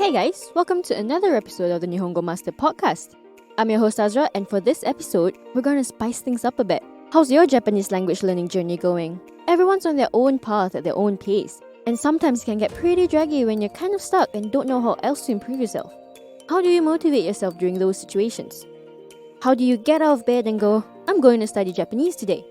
Hey guys, welcome to another episode of the Nihongo Master podcast. I'm your host Azra, and for this episode, we're going to spice things up a bit. How's your Japanese language learning journey going? Everyone's on their own path at their own pace, and sometimes it can get pretty draggy when you're kind of stuck and don't know how else to improve yourself. How do you motivate yourself during those situations? How do you get out of bed and go, I'm going to study Japanese today?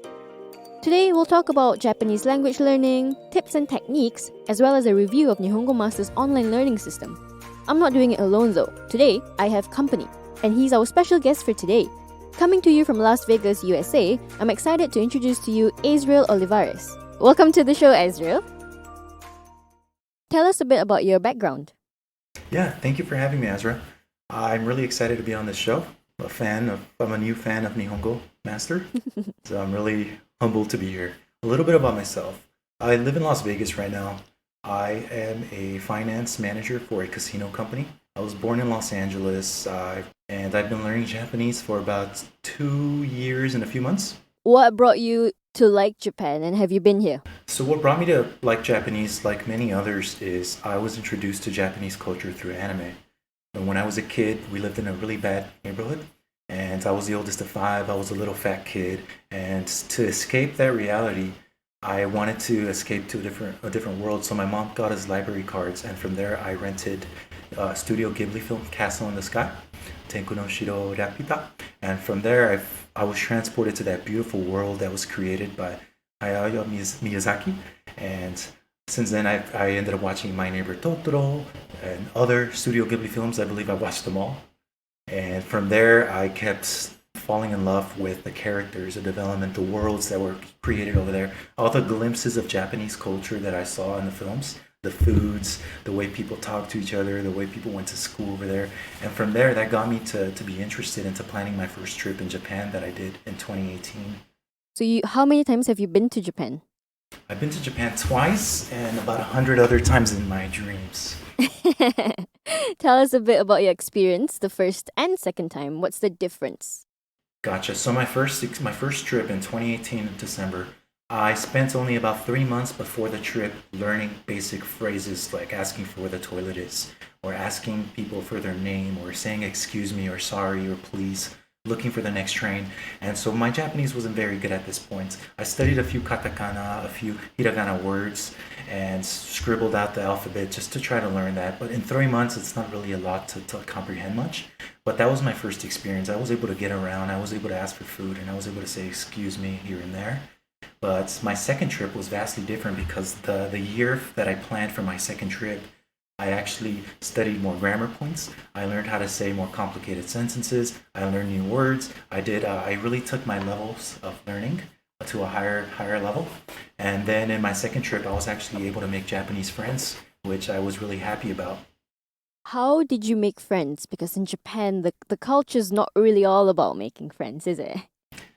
Today, we'll talk about Japanese language learning, tips and techniques, as well as a review of Nihongo Master's online learning system. I'm not doing it alone though. Today, I have company, and he's our special guest for today. Coming to you from Las Vegas, USA, I'm excited to introduce to you Asriel Olivares. Welcome to the show, Asriel. Tell us a bit about your background. Yeah, thank you for having me, Azra. I'm really excited to be on this show. I'm a new fan of Nihongo Master, so I'm really humbled to be here. A little bit about myself. I live in Las Vegas right now. I am a finance manager for a casino company. I was born in Los Angeles, and I've been learning Japanese for about 2 years and a few months. What brought you to like Japan, and have you been here? So what brought me to like Japanese, like many others, is I was introduced to Japanese culture through anime. And when I was a kid, we lived in a really bad neighborhood, and I was the oldest of five. I was a little fat kid, and to escape that reality, I wanted to escape to a different world. So my mom got us library cards, and from there I rented Studio Ghibli film Castle in the Sky, Tenku no Shiro Rapita, and from there I was transported to that beautiful world that was created by Hayao Miyazaki, and since then I ended up watching My Neighbor Totoro and other Studio Ghibli films. I believe I watched them all, and from there I kept falling in love with the characters, the development, the worlds that were created over there, all the glimpses of Japanese culture that I saw in the films, the foods, the way people talk to each other, the way people went to school over there. And from there, that got me to be interested into planning my first trip in Japan that I did in 2018. So how many times have you been to Japan? I've been to Japan twice and about 100 other times in my dreams. Tell us a bit about your experience the first and second time. What's the difference? Gotcha. So my first trip in 2018 in December, I spent only about 3 months before the trip learning basic phrases like asking for where the toilet is, or asking people for their name, or saying excuse me, or sorry, or please, looking for the next train. And so my Japanese wasn't very good at this point. I studied a few katakana, a few hiragana words, and scribbled out the alphabet just to try to learn that. But in 3 months, it's not really a lot to comprehend much. But that was my first experience. I was able to get around, I was able to ask for food, and I was able to say excuse me here and there. But my second trip was vastly different because the year that I planned for my second trip, I actually studied more grammar points. I learned how to say more complicated sentences. I learned new words. I really took my levels of learning to a higher level. And then in my second trip, I was actually able to make Japanese friends, which I was really happy about. How did you make friends? Because in Japan, the culture's not really all about making friends, is it?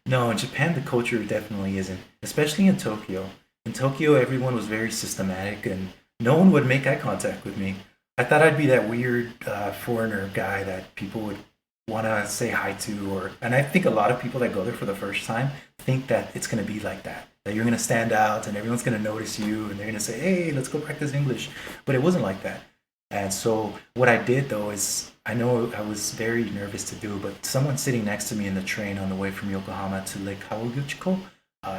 No, in Japan, the culture definitely isn't, especially in Tokyo. In Tokyo, everyone was very systematic and no one would make eye contact with me. I thought I'd be that weird foreigner guy that people would want to say hi to, and I think a lot of people that go there for the first time think that it's going to be like that you're going to stand out and everyone's going to notice you and they're going to say, hey, let's go practice English. But it wasn't like that. And so what I did though is, I know I was very nervous to do, but someone sitting next to me in the train on the way from Yokohama to Lake Kawaguchiko,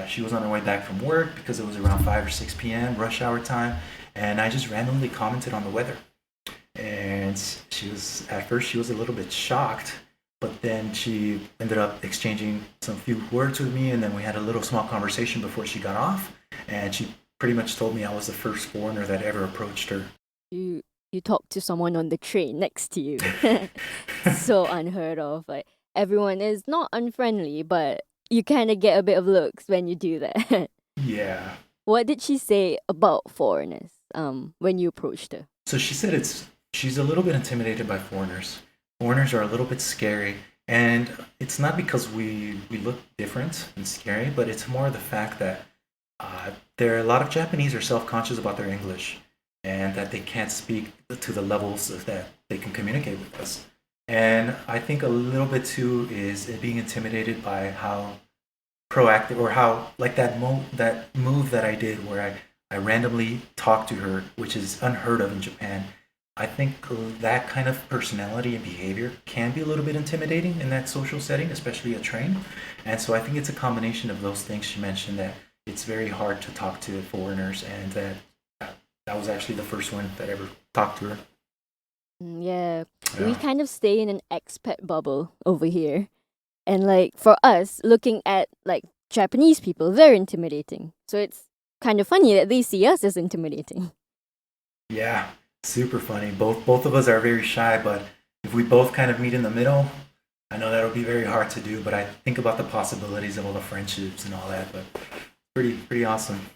she was on her way back from work because it was around 5 or 6 p.m., rush hour time, and I just randomly commented on the weather. And at first she was a little bit shocked, but then she ended up exchanging some few words with me, and then we had a little small conversation before she got off, and she pretty much told me I was the first foreigner that ever approached her. You talk to someone on the train next to you. So unheard of. Like, everyone is not unfriendly, but you kind of get a bit of looks when you do that. Yeah. What did she say about foreigners when you approached her? So she said she's a little bit intimidated by foreigners. Foreigners are a little bit scary, and it's not because we look different and scary, but it's more the fact that there are a lot of Japanese are self-conscious about their English, and that they can't speak to the levels that they can communicate with us. And I think a little bit too is being intimidated by how proactive, or how, like that move that I did where I randomly talked to her, which is unheard of in Japan. I think that kind of personality and behavior can be a little bit intimidating in that social setting, especially a train. And so I think it's a combination of those things she mentioned, that it's very hard to talk to foreigners, and that was actually the first one that ever talked to her. Yeah, we Yeah. kind of stay in an expat bubble over here. And like for us, looking at like Japanese people, they're intimidating. So it's kind of funny that they see us as intimidating. Yeah, super funny. Both of us are very shy, but if we both kind of meet in the middle, I know that'll be very hard to do. But I think about the possibilities of all the friendships and all that. But pretty awesome.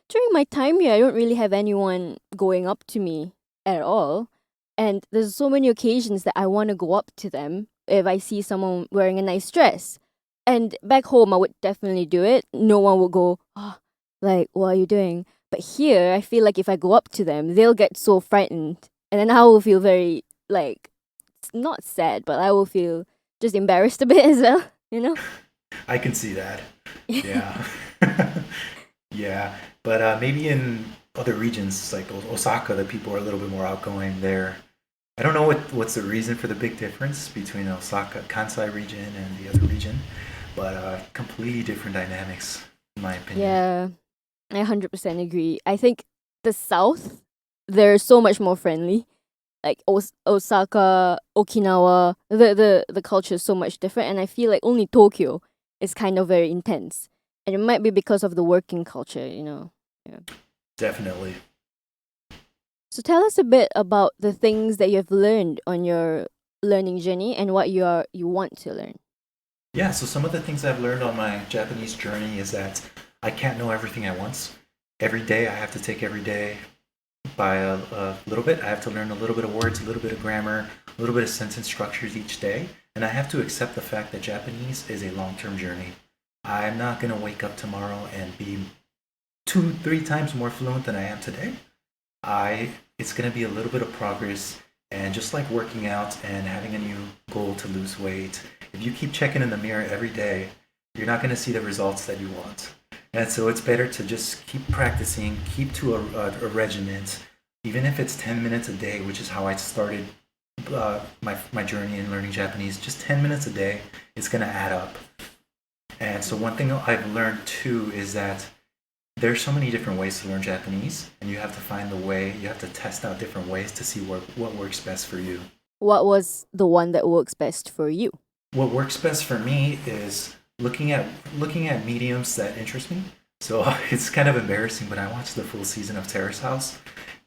During my time here, I don't really have anyone going up to me at all. And there's so many occasions that I want to go up to them if I see someone wearing a nice dress. And back home, I would definitely do it. No one would go, oh, like, what are you doing? But here, I feel like if I go up to them, they'll get so frightened. And then I will feel very, like, not sad, but I will feel just embarrassed a bit as well, you know? I can see that. Yeah. Yeah, but maybe in other regions like Osaka, the people are a little bit more outgoing there. I don't know what's the reason for the big difference between Osaka, Kansai region and the other region, but completely different dynamics, in my opinion. Yeah, I 100% agree. I think the South, they're so much more friendly. Like Osaka, Okinawa, the culture is so much different. And I feel like only Tokyo is kind of very intense. And it might be because of the working culture, you know. Yeah. Definitely. So tell us a bit about the things that you have learned on your learning journey and what you want to learn. Yeah, so some of the things I've learned on my Japanese journey is that I can't know everything at once. Every day, I have to take every day by a little bit. I have to learn a little bit of words, a little bit of grammar, a little bit of sentence structures each day. And I have to accept the fact that Japanese is a long term journey. I'm not going to wake up tomorrow and be two, three times more fluent than I am today. It's going to be a little bit of progress, and just like working out and having a new goal to lose weight, if you keep checking in the mirror every day, you're not going to see the results that you want. And so it's better to just keep practicing, keep to a regiment, even if it's 10 minutes a day, which is how I started my journey in learning Japanese. Just 10 minutes a day, it's going to add up. And so one thing I've learned too is that there's so many different ways to learn Japanese, and you have to find the way, you have to test out different ways to see what works best for you. What was the one that works best for you? What works best for me is looking at mediums that interest me. So it's kind of embarrassing, but I watched the full season of Terrace House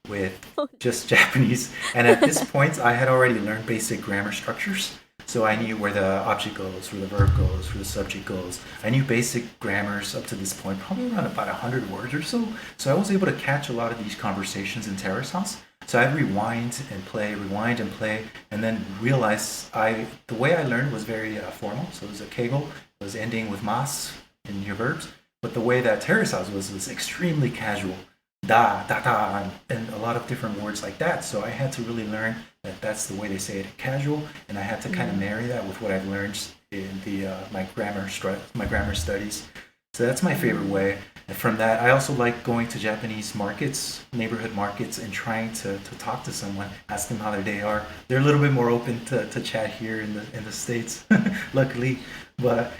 with just Japanese, and at this point, I had already learned basic grammar structures. So I knew where the object goes, where the verb goes, where the subject goes. I knew basic grammars up to this point, probably around about 100 words or so. So I was able to catch a lot of these conversations in Terrace House. So I'd rewind and play, and then realize the way I learned was very formal. So it was a kegel, it was ending with mas in your verbs. But the way that Terrace House was extremely casual, da, and a lot of different words like that. So I had to really learn that that's the way they say it, casual, and I had to kind of marry that with what I've learned in the my grammar studies. So that's my favorite way. And from that, I also like going to Japanese markets, neighborhood markets, and trying to talk to someone, ask them how their day are. They're a little bit more open to chat here in the States, luckily. But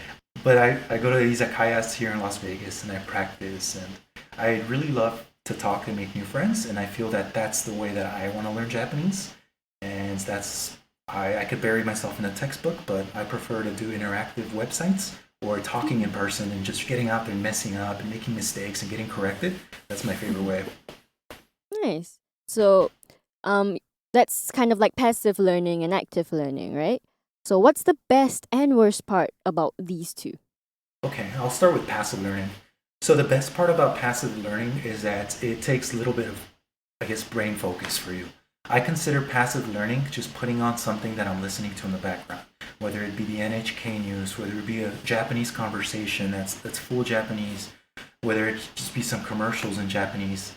I go to izakayas here in Las Vegas, and I practice, and I really love to talk and make new friends, and I feel that that's the way that I want to learn Japanese. And I could bury myself in a textbook, but I prefer to do interactive websites or talking in person and just getting out there and messing up and making mistakes and getting corrected. That's my favorite way. Nice. So, that's kind of like passive learning and active learning, right? So, what's the best and worst part about these two? Okay, I'll start with passive learning. So the best part about passive learning is that it takes a little bit of, I guess, brain focus for you. I consider passive learning just putting on something that I'm listening to in the background, whether it be the NHK news, whether it be a Japanese conversation that's full Japanese, whether it just be some commercials in Japanese,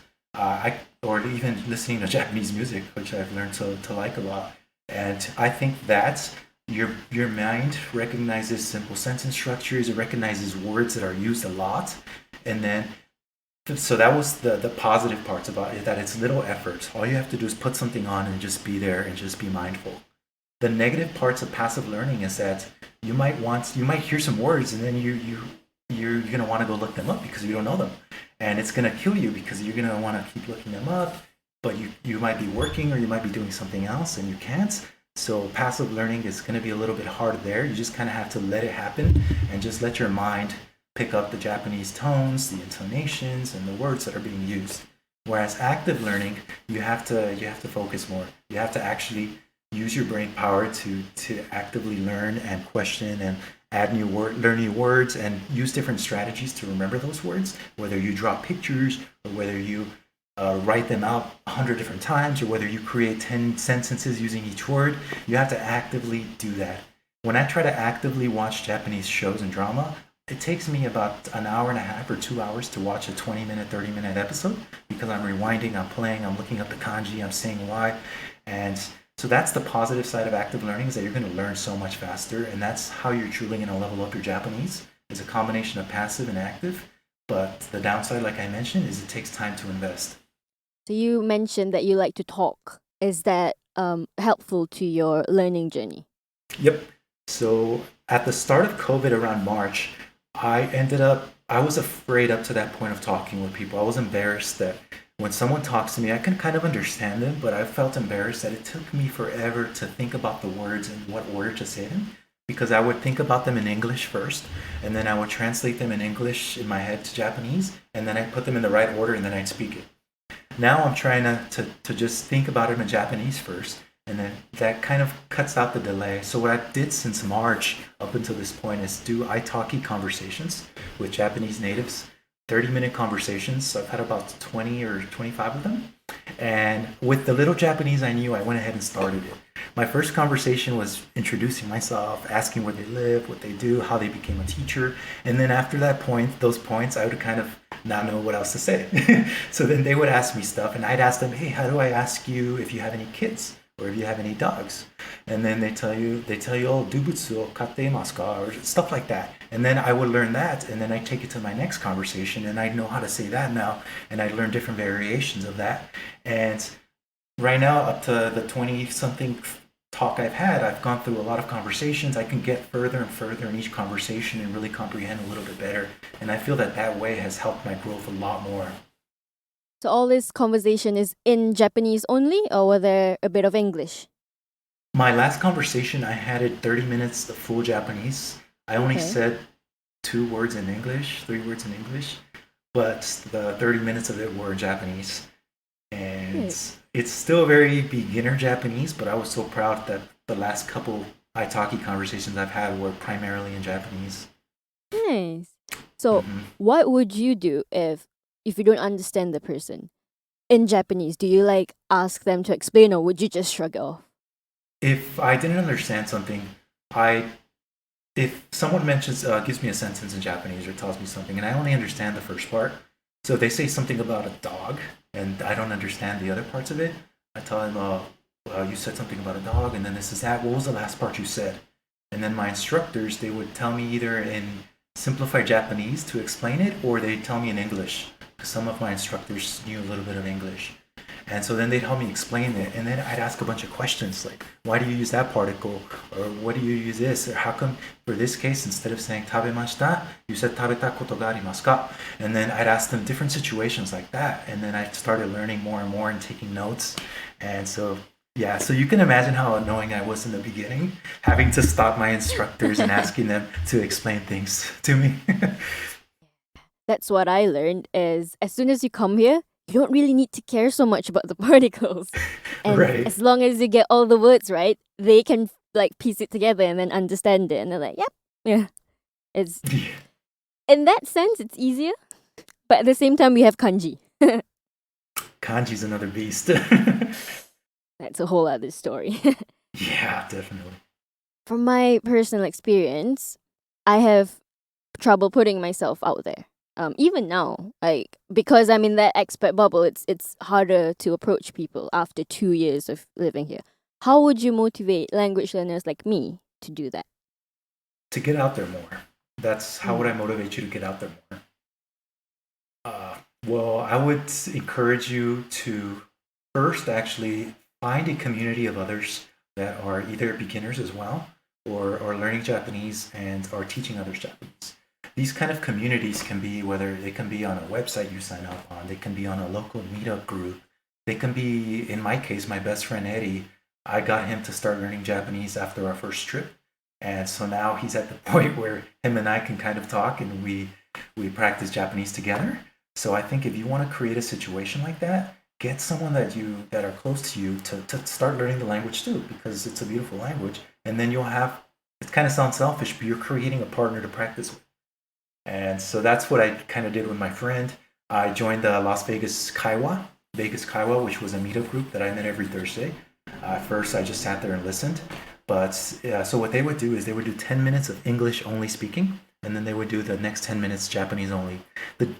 or even listening to Japanese music, which I've learned to like a lot. And I think that your mind recognizes simple sentence structures, it recognizes words that are used a lot, and then So that was the positive parts about it, that it's little efforts. All you have to do is put something on and just be there and just be mindful. The negative parts of passive learning is that you might hear some words and then you're gonna want to go look them up because you don't know them, and it's gonna kill you because you're gonna want to keep looking them up, but you might be working or you might be doing something else and you can't. So passive learning is going to be a little bit hard there. You just kind of have to let it happen and just let your mind pick up the Japanese tones, the intonations, and the words that are being used. Whereas active learning, you have to focus more. You have to actually use your brain power to actively learn and question and learn new words and use different strategies to remember those words. Whether you draw pictures or whether you write them out 100 different times, or whether you create 10 sentences using each word, you have to actively do that. When I try to actively watch Japanese shows and drama, it takes me about an hour and a half or 2 hours to watch a 20-minute, 30-minute episode because I'm rewinding, I'm playing, I'm looking up the kanji, I'm saying why. And so that's the positive side of active learning, is that you're going to learn so much faster, and that's how you're truly going to level up your Japanese, is a combination of passive and active. But the downside, like I mentioned, is it takes time to invest. So you mentioned that you like to talk. Is that helpful to your learning journey? Yep. So at the start of COVID around March, I was afraid up to that point of talking with people. I was embarrassed that when someone talks to me, I can kind of understand them, but I felt embarrassed that it took me forever to think about the words and what word to say them, because I would think about them in English first, and then I would translate them in English in my head to Japanese, and then I'd put them in the right order, and then I'd speak it. Now I'm trying to just think about it in Japanese first, and then that kind of cuts out the delay. So what I did since March up until this point is do Italki Conversations with Japanese natives, 30-minute conversations. So I've had about 20 or 25 of them. And with the little Japanese I knew, I went ahead and started it. My first conversation was introducing myself, asking where they live, what they do, how they became a teacher. And then after those points, I would kind of not know what else to say. So then they would ask me stuff, and I'd ask them, hey, how do I ask you if you have any kids or if you have any dogs? And then they tell you, oh, dubutsu o katteimasu ka, or stuff like that. And then I would learn that, and then I take it to my next conversation, and I know how to say that now, and I learn different variations of that. And right now, up to the 20-something talk I've gone through a lot of conversations. I can get further and further in each conversation and really comprehend a little bit better. And I feel that way has helped my growth a lot more. So all this conversation is in Japanese only, or were there a bit of English? My last conversation, I had it 30 minutes, the full Japanese. I only said 2 words in English, 3 words in English, but the 30 minutes of it were Japanese. And it's still very beginner Japanese, but I was so proud that the last couple Italki conversations I've had were primarily in Japanese. Nice. So what would you do if you don't understand the person in Japanese? Do you like ask them to explain, or would you just shrug it off? If I didn't understand something, if someone gives me a sentence in Japanese or tells me something, and I only understand the first part, so if they say something about a dog, and I don't understand the other parts of it, I tell them, you said something about a dog, and then this is that. What was the last part you said? And then my instructors, they would tell me either in simplified Japanese to explain it, or they'd tell me in English, because some of my instructors knew a little bit of English. And so then they'd help me explain it, and then I'd ask a bunch of questions like, why do you use that particle? Or what do you use this? Or how come for this case, instead of saying tabemashita, you said tabeta koto ga arimasu ka? And then I'd ask them different situations like that, and then I started learning more and more and taking notes. And so so you can imagine how annoying I was in the beginning, having to stop my instructors and asking them to explain things to me. That's what I learned, is as soon as you come here, you don't really need to care so much about the particles. And as long as you get all the words right, they can like piece it together and then understand it. And they're like, yep, yeah. It's in that sense, it's easier. But at the same time, we have kanji. Kanji's another beast. That's a whole other story. Yeah, definitely. From my personal experience, I have trouble putting myself out there. Even now, like, because I'm in that expert bubble, it's harder to approach people after 2 years of living here. How would you motivate language learners like me to do that? To get out there more. How would I motivate you to get out there more? Well, I would encourage you to first actually find a community of others that are either beginners as well or are learning Japanese and are teaching others Japanese. These kind of communities can be whether they can be on a website you sign up on, they can be on a local meetup group, they can be, in my case, my best friend Eddie. I got him to start learning Japanese after our first trip. And so now he's at the point where him and I can kind of talk and we practice Japanese together. So I think if you want to create a situation like that, get someone that are close to you to start learning the language too, because it's a beautiful language. And then you'll have, it kind of sounds selfish, but you're creating a partner to practice with. And so that's what I kind of did with my friend. I joined the Vegas Kaiwa, which was a meetup group that I met every Thursday. At first, I just sat there and listened. But so what they would do is they would do 10 minutes of English only speaking, and then they would do the next 10 minutes Japanese only.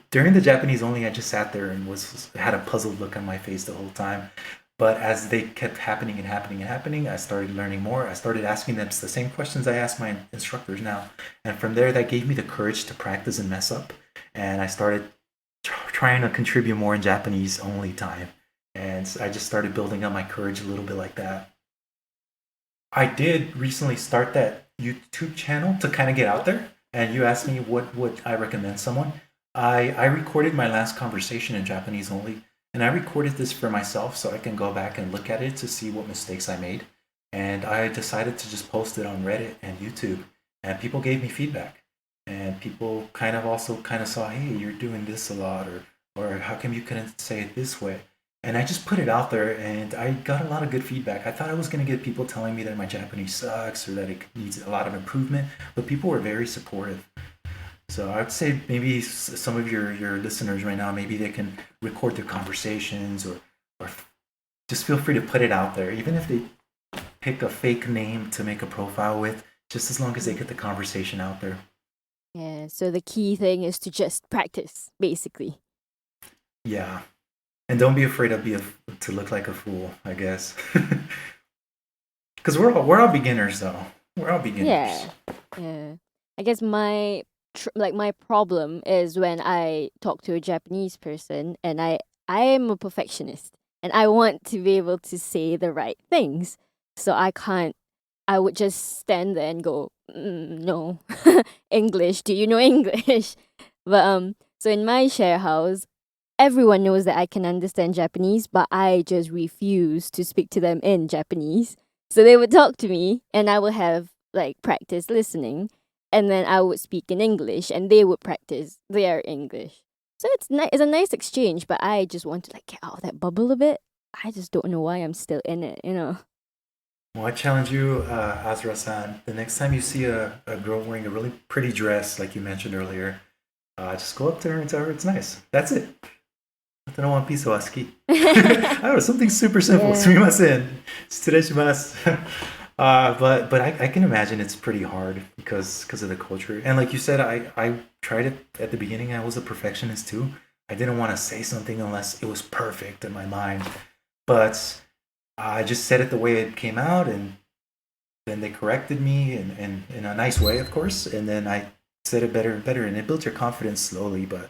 During the Japanese only, I just sat there and had a puzzled look on my face the whole time. But as they kept happening and happening and happening, I started learning more. I started asking them the same questions I ask my instructors now. And from there, that gave me the courage to practice and mess up. And I started trying to contribute more in Japanese only time. And I just started building up my courage a little bit like that. I did recently start that YouTube channel to kind of get out there. And you asked me what would I recommend someone. I recorded my last conversation in Japanese only. And I recorded this for myself so I can go back and look at it to see what mistakes I made. And I decided to just post it on Reddit and YouTube. And people gave me feedback. And people kind of also kind of saw, hey, you're doing this a lot, or how come you couldn't say it this way? And I just put it out there and I got a lot of good feedback. I thought I was going to get people telling me that my Japanese sucks or that it needs a lot of improvement, but people were very supportive. So I'd say maybe some of your listeners right now, maybe they can record their conversations or just feel free to put it out there, even if they pick a fake name to make a profile with, just as long as they get the conversation out there. Yeah, so the key thing is to just practice, basically. Yeah. And don't be afraid to look like a fool, I guess. Because we're all beginners, though. We're all beginners. Yeah, yeah. I guess my my problem is when I talk to a Japanese person, and I am a perfectionist, and I want to be able to say the right things, so I can't. I would just stand there and go, no, English. Do you know English? But so in my share house, everyone knows that I can understand Japanese, but I just refuse to speak to them in Japanese. So they would talk to me, and I would have like practice listening, and then I would speak in English, and they would practice their English. So it's a nice exchange, but I just want to like get out of that bubble a bit. I just don't know why I'm still in it, you know. Well, I challenge you, Azra-san, the next time you see a girl wearing a really pretty dress, like you mentioned earlier, just go up to her and tell her it's nice. That's it. One piece of ski. I don't know, something super simple. Yeah. Sumimasen. Shiteshimasu. But I can imagine it's pretty hard because of the culture. And like you said, I tried it at the beginning. I was a perfectionist too. I didn't want to say something unless it was perfect in my mind. But I just said it the way it came out, and then they corrected me in a nice way, of course. And then I said it better and better, and it built your confidence slowly. But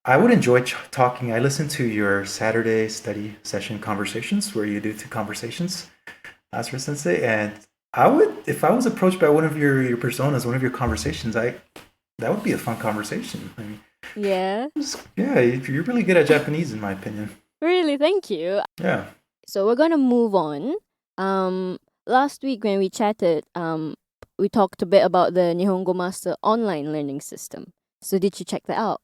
I would enjoy talking. I listened to your Saturday study session conversations where you do 2 conversations, Asra Sensei, and I would, if I was approached by one of your personas, one of your conversations, that would be a fun conversation. I mean, Yeah. yeah, you're really good at Japanese, in my opinion. Really, thank you. Yeah. So we're gonna move on. Last week when we chatted, we talked a bit about the Nihongo Master online learning system. So did you check that out?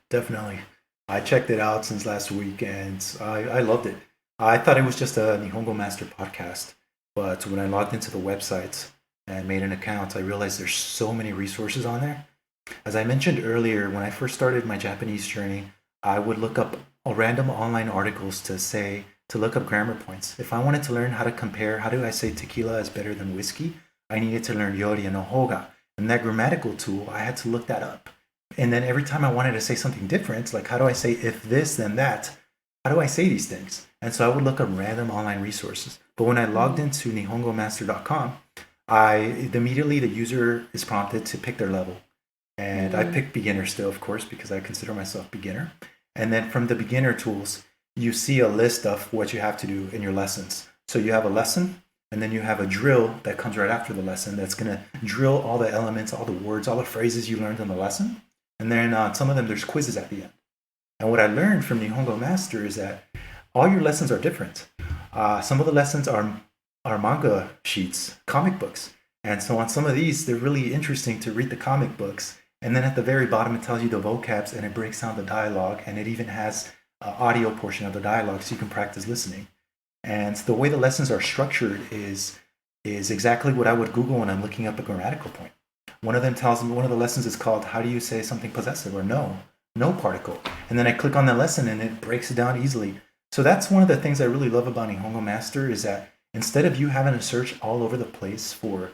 Definitely. I checked it out since last week and I loved it. I thought it was just a Nihongo Master podcast, but when I logged into the website and made an account, I realized there's so many resources on there. As I mentioned earlier, when I first started my Japanese journey, I would look up random online articles to look up grammar points. If I wanted to learn how to compare, how do I say tequila is better than whiskey, I needed to learn yori and hoga. And that grammatical tool, I had to look that up. And then every time I wanted to say something different, like how do I say if this, then that? How do I say these things? And so I would look up random online resources. But when I logged into nihongomaster.com, immediately the user is prompted to pick their level. And I picked beginner still, of course, because I consider myself beginner. And then from the beginner tools, you see a list of what you have to do in your lessons. So you have a lesson, and then you have a drill that comes right after the lesson that's going to drill all the elements, all the words, all the phrases you learned in the lesson. And then some of them, there's quizzes at the end. And what I learned from Nihongo Master is that all your lessons are different. Some of the lessons are manga sheets, comic books. And so on some of these, they're really interesting to read the comic books. And then at the very bottom, it tells you the vocabs and it breaks down the dialogue. And it even has an audio portion of the dialogue so you can practice listening. And the way the lessons are structured is exactly what I would Google when I'm looking up a grammatical point. One of them tells me, one of the lessons is called, how do you say something possessive, or no particle. And then I click on the lesson and it breaks it down easily. So that's one of the things I really love about Nihongo Master is that instead of you having to search all over the place for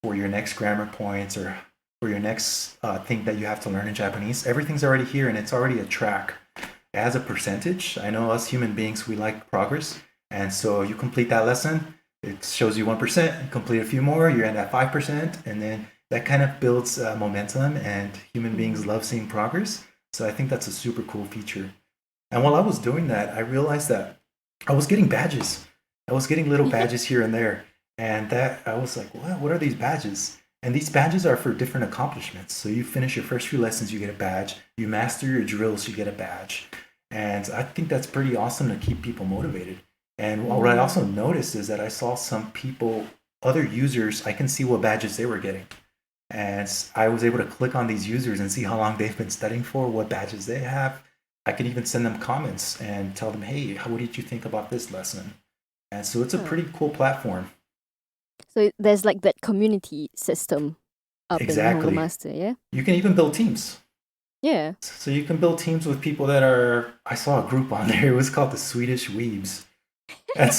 your next grammar points or for your next thing that you have to learn in Japanese, everything's already here and it's already a track. It has a percentage. I know us human beings, we like progress. And so you complete that lesson, it shows you 1%, complete a few more, you're at that 5%, and then that kind of builds momentum, and human beings love seeing progress. So I think that's a super cool feature. And while I was doing that, I realized that I was getting badges. I was getting little badges here and there. And that I was like, what are these badges? And these badges are for different accomplishments. So you finish your first few lessons, you get a badge. You master your drills, you get a badge. And I think that's pretty awesome to keep people motivated. And what I also noticed is that I saw some people, other users, I can see what badges they were getting. And I was able to click on these users and see how long they've been studying for, what badges they have. I could even send them comments and tell them, hey, what did you think about this lesson? And so it's a pretty cool platform. So there's like that community system up in Exactly. Nihongo Master, yeah? You can even build teams. Yeah. So you can build teams with people that are, I saw a group on there, it was called the Swedish Weebs. And,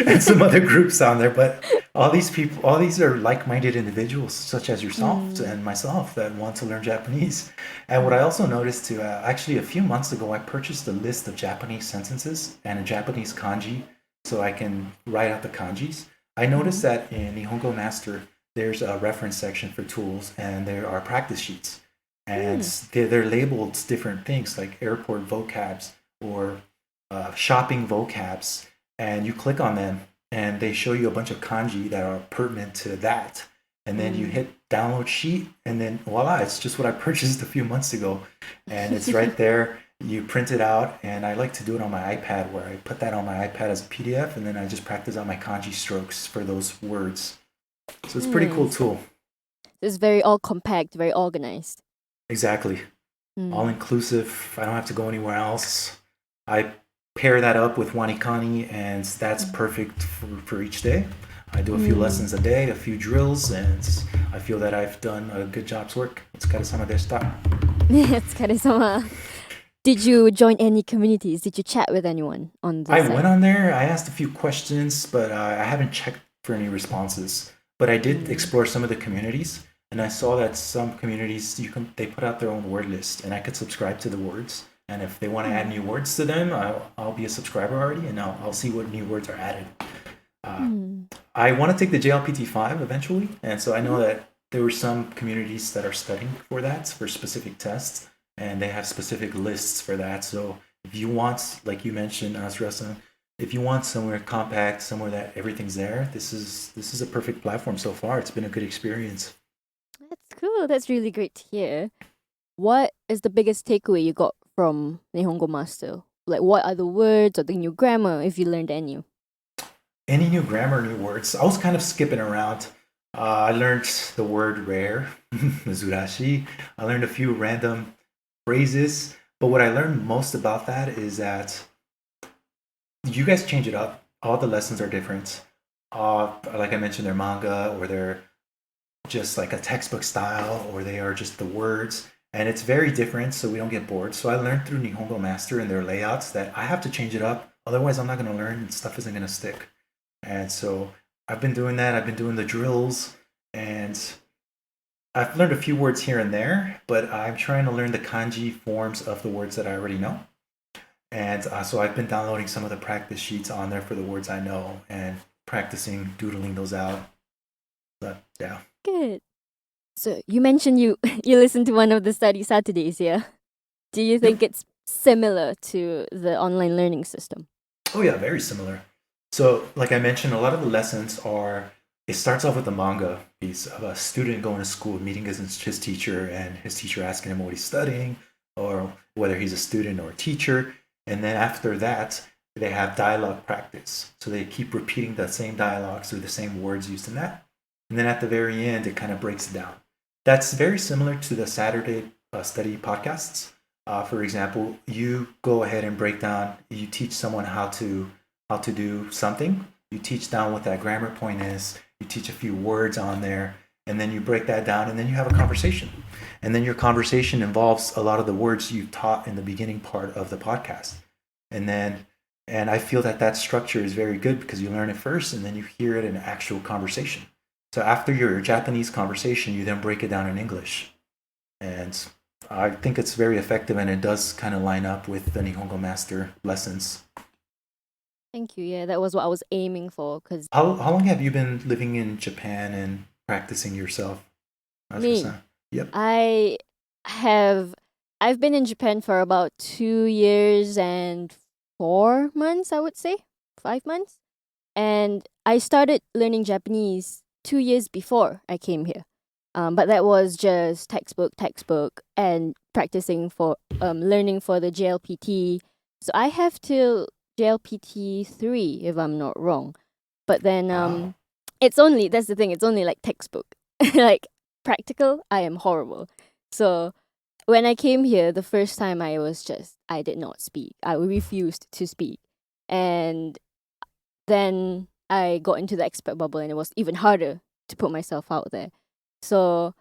and some other groups on there, but all these people, all these are like-minded individuals such as yourself and myself that want to learn Japanese. And what I also noticed too, actually a few months ago, I purchased a list of Japanese sentences and a Japanese kanji so I can write out the kanjis. I noticed that in Nihongo Master, there's a reference section for tools and there are practice sheets. And they're labeled different things like airport vocabs or shopping vocabs. And you click on them and they show you a bunch of kanji that are pertinent to that. And then you hit download sheet and then voila, it's just what I purchased a few months ago. And it's right there. You print it out, and I like to do it on my iPad where I put that on my iPad as a PDF and then I just practice on my kanji strokes for those words. So it's a pretty cool tool. It's very all compact, very organized. Exactly. All inclusive. I don't have to go anywhere else. I pair that up with Wanikani, and that's perfect for each day. I do a few lessons a day, a few drills, and I feel that I've done a good job's work. Otsukaresama deshita. Otsukaresama. Did you join any communities? Did you chat with anyone on the site? I went on there. I asked a few questions, but I haven't checked for any responses. But I did explore some of the communities, and I saw that some communities they put out their own word list, and I could subscribe to the words. And if they want to add new words to them, I'll be a subscriber already, and I'll see what new words are added. I want to take the JLPT5 eventually, and so I know that there were some communities that are studying for that, for specific tests, and they have specific lists for that. So if you want, like you mentioned, Asriel, if you want somewhere compact, somewhere that everything's there, this is a perfect platform so far. It's been a good experience. That's cool. That's really great to hear. What is the biggest takeaway you got from Nihongo Master? Like, what are the words or the new grammar, if you learned any? Any new grammar, new words? I was kind of skipping around. I learned the word rare, mizurashi. I learned a few random phrases, but what I learned most about that is that you guys change it up. All the lessons are different. Like I mentioned, they're manga, or they're just like a textbook style, or they are just the words. And it's very different, so we don't get bored. So I learned through Nihongo Master and their layouts that I have to change it up. Otherwise, I'm not going to learn and stuff isn't going to stick. And so I've been doing that. I've been doing the drills, and I've learned a few words here and there, but I'm trying to learn the kanji forms of the words that I already know. And so I've been downloading some of the practice sheets on there for the words I know and practicing doodling those out. But yeah. Good. So you mentioned you you listened to one of the study Saturdays, yeah? Do you think it's similar to the online learning system? Oh yeah, very similar. So, like I mentioned, a lot of the lessons are. It starts off with a manga piece of a student going to school, meeting his teacher, and his teacher asking him what he's studying, or whether he's a student or a teacher. And then after that, they have dialogue practice. So they keep repeating the same dialogues or the same words used in that. And then at the very end, it kind of breaks it down. That's very similar to the Saturday study podcasts. For example, you go ahead and break down. You teach someone how to do something. You teach down what that grammar point is. You teach a few words on there, and then you break that down, and then you have a conversation. And then your conversation involves a lot of the words you taught in the beginning part of the podcast. And I feel that that structure is very good because you learn it first, and then you hear it in actual conversation. So after your Japanese conversation, you then break it down in English. And I think it's very effective, and it does kind of line up with the Nihongo Master lessons. Thank you. Yeah, that was what I was aiming for. Cause How long have you been living in Japan and practicing yourself? me, Yep. I have I've been in Japan for about 2 years and 4 months, I would say, 5 months. And I started learning Japanese 2 years before I came here. But that was just textbook, and practicing for learning for the JLPT. So I have till JLPT 3, if I'm not wrong. But then Wow. it's only that's the thing. It's only like textbook, like practical. I am horrible. So when I came here the first time, I did not speak. I refused to speak, and then I got into the expat bubble, and it was even harder to put myself out there. So,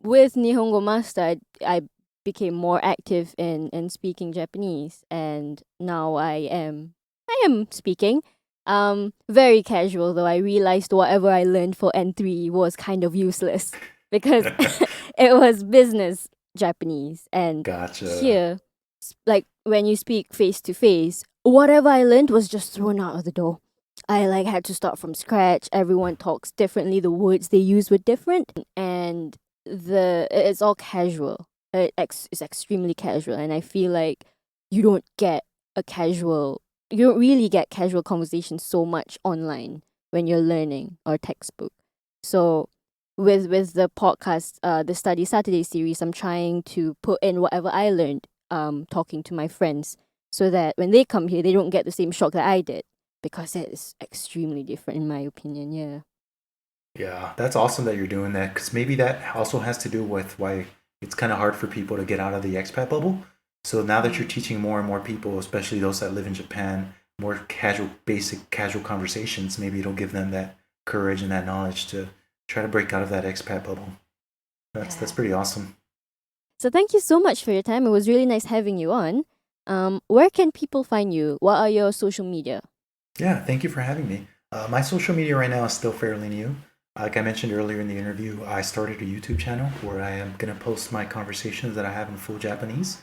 with Nihongo Master, I became more active in speaking Japanese, and now I am speaking. Very casual though. I realized whatever I learned for N3 was kind of useless because it was business Japanese, and Gotcha. here, like when you speak face to face, whatever I learned was just thrown out of the door. I like had to start from scratch. Everyone talks differently. The words they use were different, and it's all casual. It's extremely casual, and I feel like you don't get a casual. You don't really get casual conversations so much online when you're learning or textbook. So with the podcast, the Study Saturday series, I'm trying to put in whatever I learned, talking to my friends, so that when they come here, they don't get the same shock that I did, because it is extremely different in my opinion. Yeah. Yeah, that's awesome that you're doing that because maybe that also has to do with why it's kind of hard for people to get out of the expat bubble. So now that you're Mm. teaching more and more people, especially those that live in Japan, more casual, basic casual conversations, maybe it'll give them that courage and that knowledge to try to break out of that expat bubble. That's Yeah. pretty awesome. So thank you so much for your time. It was really nice having you on. Where can people find you? What are your social media? Yeah, thank you for having me. My social media right now is still fairly new. Like I mentioned earlier in the interview, I started a YouTube channel where I am going to post my conversations that I have in full Japanese.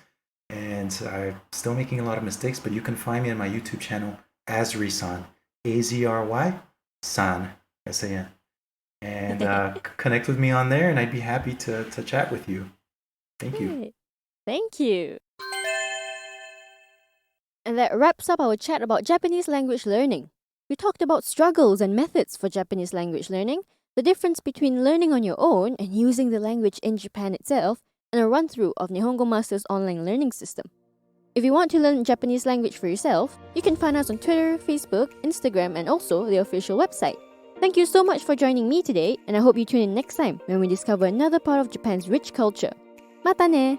And I'm still making a lot of mistakes, but you can find me on my YouTube channel, Asri-san, Azry, san, S-A-N. And connect with me on there, and I'd be happy to chat with you. Thank you. Great. Thank you. And that wraps up our chat about Japanese language learning. We talked about struggles and methods for Japanese language learning, the difference between learning on your own and using the language in Japan itself, and a run through of Nihongo Master's online learning system. If you want to learn Japanese language for yourself, you can find us on Twitter, Facebook, Instagram, and also the official website. Thank you so much for joining me today, and I hope you tune in next time when we discover another part of Japan's rich culture. Mata ne!